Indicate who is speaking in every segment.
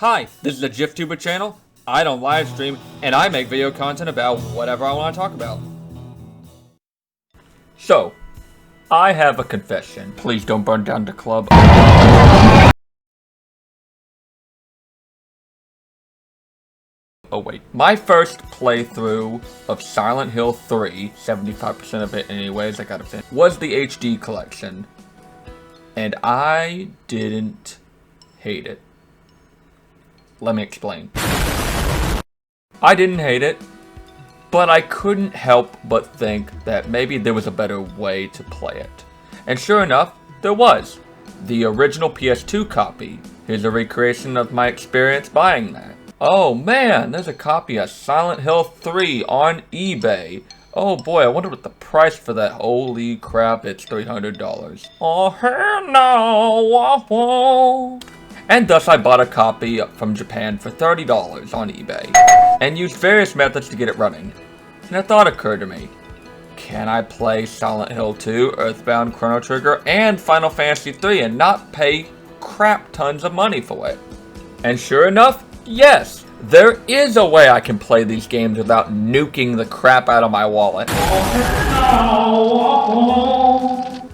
Speaker 1: Hi, this is the GIFTuber channel. I don't live stream, and I make video content about whatever I want to talk about. So, I have a confession. Please don't burn down the club. Oh wait. My first playthrough of Silent Hill 3, 75% of it anyways, I gotta finish, was the HD collection. And I didn't hate it. Let me explain. I didn't hate it, but I couldn't help but think that maybe there was a better way to play it. And sure enough, there was. The original PS2 copy. Here's a recreation of my experience buying that. Oh man, there's a copy of Silent Hill 3 on eBay. Oh boy, I wonder what the price for that. Holy crap, it's $300. Oh hell no, whoa. And thus I bought a copy from Japan for $30 on eBay, and used various methods to get it running. And a thought occurred to me. Can I play Silent Hill 2, Earthbound, Chrono Trigger, and Final Fantasy 3 and not pay crap tons of money for it? And sure enough, yes! There is a way I can play these games without nuking the crap out of my wallet.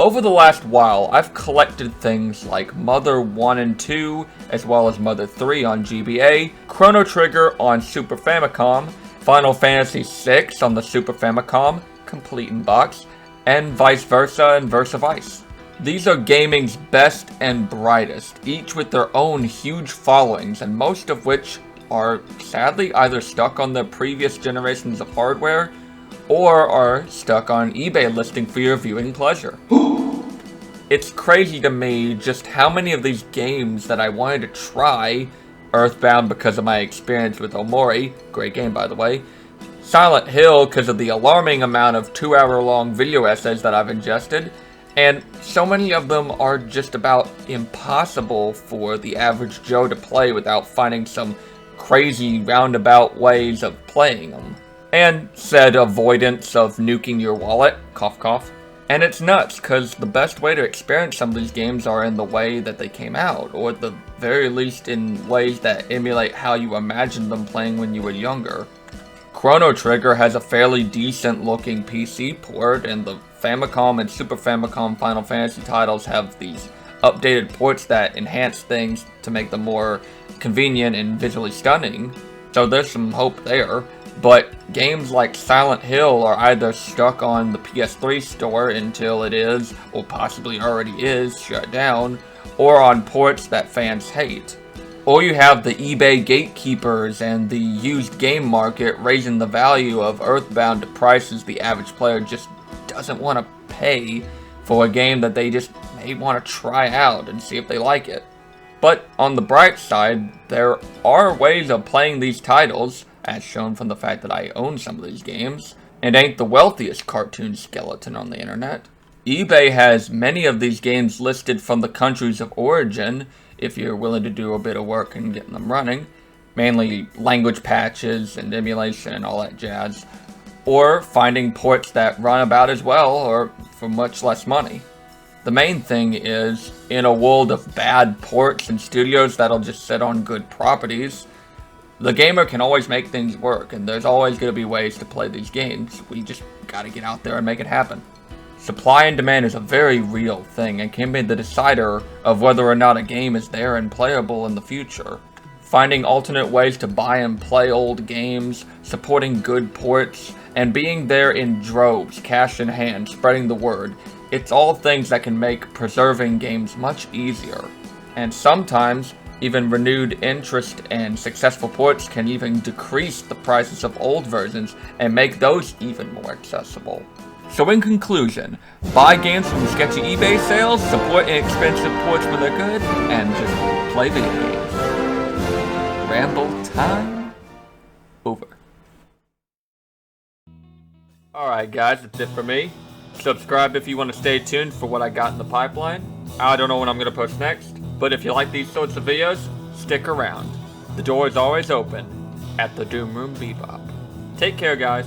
Speaker 1: Over the last while, I've collected things like Mother 1 and 2, as well as Mother 3 on GBA, Chrono Trigger on Super Famicom, Final Fantasy VI on the Super Famicom, complete in box, and vice versa and Versa Vice. These are gaming's best and brightest, each with their own huge followings, and most of which are sadly either stuck on their previous generations of hardware, or are stuck on eBay listing for your viewing pleasure. It's crazy to me just how many of these games that I wanted to try, Earthbound because of my experience with Omori, great game by the way, Silent Hill because of the alarming amount of 2-hour-long video essays that I've ingested, and so many of them are just about impossible for the average Joe to play without finding some crazy roundabout ways of playing them. And said avoidance of nuking your wallet, cough cough. And it's nuts, because the best way to experience some of these games are in the way that they came out, or at the very least in ways that emulate how you imagined them playing when you were younger. Chrono Trigger has a fairly decent looking PC port, and the Famicom and Super Famicom Final Fantasy titles have these updated ports that enhance things to make them more convenient and visually stunning, so there's some hope there. But games like Silent Hill are either stuck on the PS3 store until it is, or possibly already is, shut down, or on ports that fans hate. Or you have the eBay gatekeepers and the used game market raising the value of Earthbound to prices the average player just doesn't want to pay for a game that they just may want to try out and see if they like it. But on the bright side, there are ways of playing these titles, as shown from the fact that I own some of these games, and ain't the wealthiest cartoon skeleton on the internet. eBay has many of these games listed from the countries of origin, if you're willing to do a bit of work in getting them running, mainly language patches and emulation and all that jazz, or finding ports that run about as well, or for much less money. The main thing is, in a world of bad ports and studios that'll just sit on good properties, the gamer can always make things work, and there's always going to be ways to play these games. We just gotta get out there and make it happen. Supply and demand is a very real thing, and can be the decider of whether or not a game is there and playable in the future. Finding alternate ways to buy and play old games, supporting good ports, and being there in droves, cash in hand, spreading the word. It's all things that can make preserving games much easier. And sometimes, even renewed interest and successful ports can even decrease the prices of old versions and make those even more accessible. So in conclusion, buy games from sketchy eBay sales, support inexpensive ports when they're good, and just play video games. Ramble time over. Alright guys, that's it for me. Subscribe if you want to stay tuned for what I got in the pipeline. I don't know when I'm going to post next, but if you like these sorts of videos, stick around. The door is always open at the Doom Room Bebop. Take care guys.